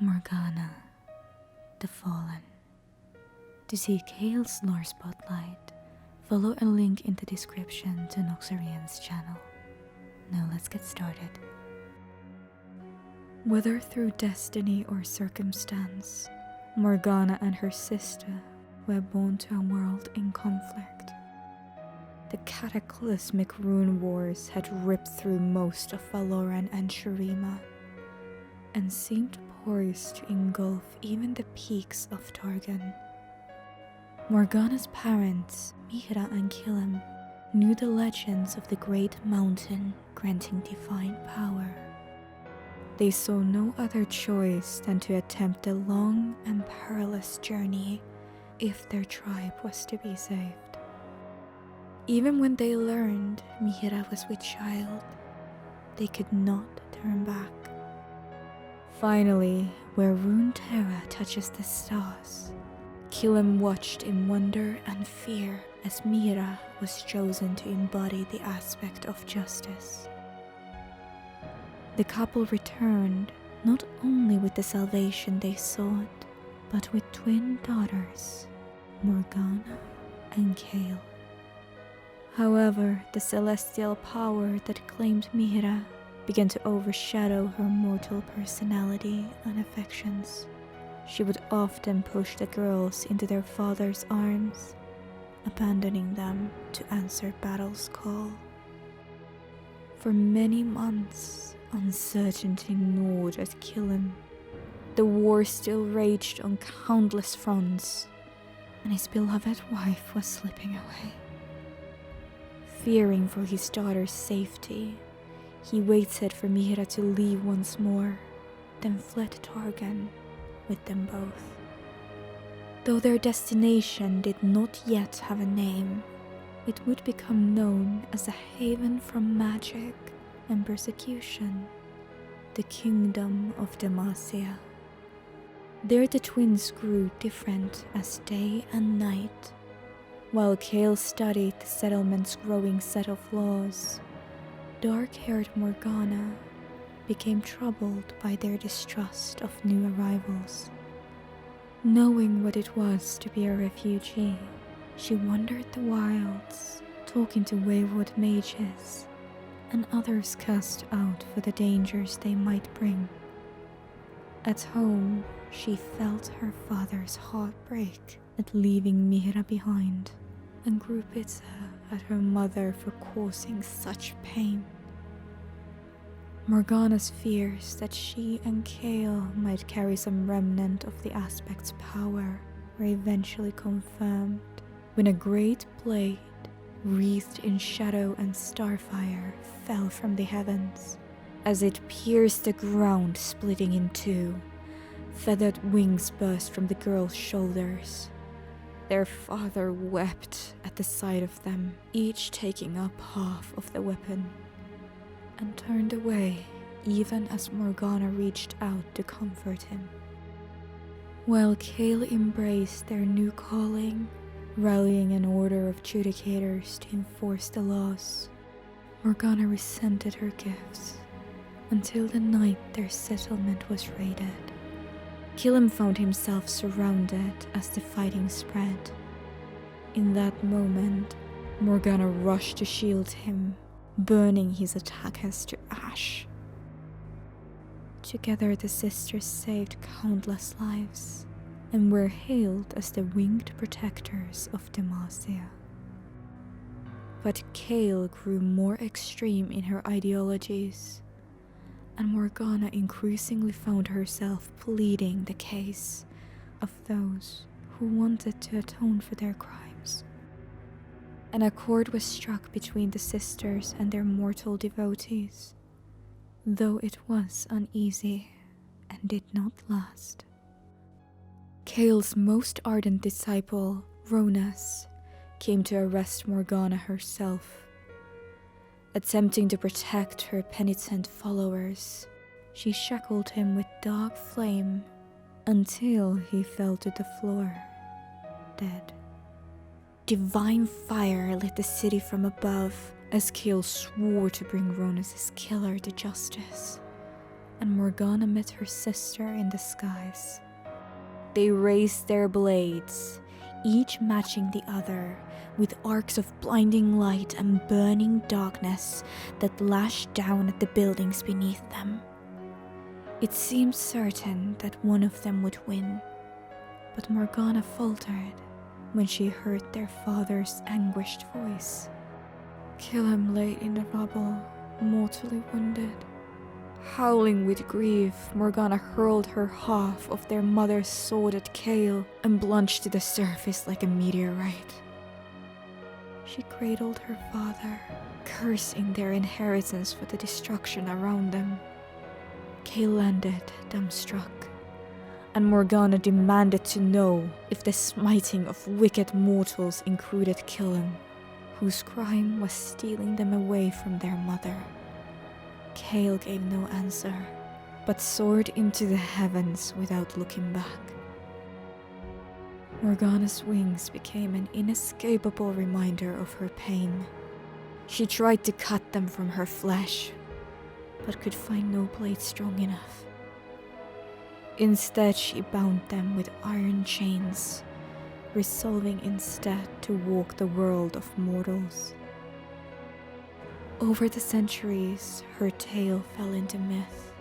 Morgana, the Fallen. To see Kayle's lore spotlight, follow a link in the description to Noxxarians channel. Now let's get started. Whether through destiny or circumstance, Morgana and her sister were born to a world in conflict. The cataclysmic rune wars had ripped through most of Valoran and Shurima, and seemed poised to engulf even the peaks of Targon. Morgana's parents, Mihra and Kayle, knew the legends of the Great Mountain granting divine power. They saw no other choice than to attempt the long and perilous journey if their tribe was to be saved. Even when they learned Mihra was with child, they could not turn back. Finally, where Runeterra touches the stars, Kayle watched in wonder and fear as Mihra was chosen to embody the aspect of justice. The couple returned not only with the salvation they sought, but with twin daughters, Morgana and Kayle. However, the celestial power that claimed Mihra began to overshadow her mortal personality and affections. She would often push the girls into their father's arms, abandoning them to answer battle's call. For many months, uncertainty gnawed at Kayle. The war still raged on countless fronts, and his beloved wife was slipping away. Fearing for his daughter's safety, he waited for Mihra to leave once more, then fled Targon with them both. Though their destination did not yet have a name, it would become known as a haven from magic and persecution, the kingdom of Demacia. There the twins grew different as day and night. While Kayle studied the settlement's growing set of laws, dark-haired Morgana became troubled by their distrust of new arrivals. Knowing what it was to be a refugee, she wandered the wilds, talking to wayward mages, and others cast out for the dangers they might bring. At home, she felt her father's heartbreak at leaving Mihra behind, and grew bitter at her mother for causing such pain. Morgana's fears that she and Kayle might carry some remnant of the aspect's power were eventually confirmed when a great blade, wreathed in shadow and starfire, fell from the heavens. As it pierced the ground, splitting in two, feathered wings burst from the girl's shoulders. Their father wept at the sight of them, each taking up half of the weapon, and turned away even as Morgana reached out to comfort him. While Kayle embraced their new calling, rallying an order of judicators to enforce the laws, Morgana resented her gifts until the night their settlement was raided. Kayle found himself surrounded as the fighting spread. In that moment, Morgana rushed to shield him, burning his attackers to ash. Together the sisters saved countless lives, and were hailed as the winged protectors of Demacia. But Kayle grew more extreme in her ideologies, and Morgana increasingly found herself pleading the case of those who wanted to atone for their crimes. An accord was struck between the sisters and their mortal devotees, though it was uneasy and did not last. Kayle's most ardent disciple, Ronas, came to arrest Morgana herself. Attempting to protect her penitent followers, she shackled him with dark flame until he fell to the floor, dead. Divine fire lit the city from above as Kayle swore to bring Ronas's killer to justice. and Morgana met her sister in the skies. They raised their blades, each matching the other, with arcs of blinding light and burning darkness that lashed down at the buildings beneath them. It seemed certain that one of them would win, but Morgana faltered when she heard their father's anguished voice. Killam lay in the rubble, mortally wounded. Howling with grief, Morgana hurled her half of their mother's sword at Kayle and plunged to the surface like a meteorite. She cradled her father, cursing their inheritance for the destruction around them. Kayle landed, dumbstruck, and Morgana demanded to know if the smiting of wicked mortals included Killam, whose crime was stealing them away from their mother. Kayle gave no answer, but soared into the heavens without looking back. Morgana's wings became an inescapable reminder of her pain. She tried to cut them from her flesh, but could find no blade strong enough. Instead, she bound them with iron chains, resolving instead to walk the world of mortals. Over the centuries, her tale fell into myth,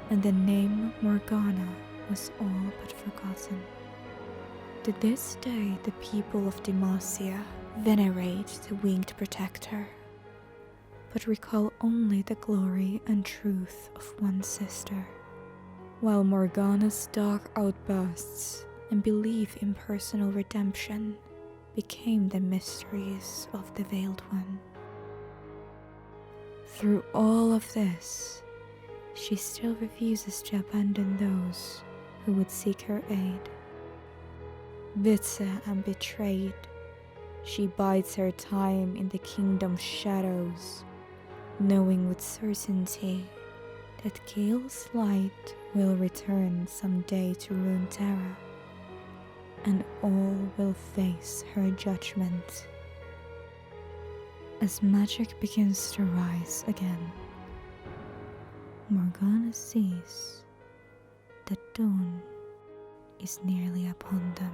and the name Morgana was all but forgotten. To this day, the people of Demacia venerate the winged protector, but recall only the glory and truth of one sister, while Morgana's dark outbursts and belief in personal redemption became the mysteries of the Veiled One. Through all of this, she still refuses to abandon those who would seek her aid. Bitter and betrayed, she bides her time in the kingdom's shadows, knowing with certainty that Kayle's light will return someday to Runeterra, and all will face her judgment. As magic begins to rise again, Morgana sees that dawn is nearly upon them.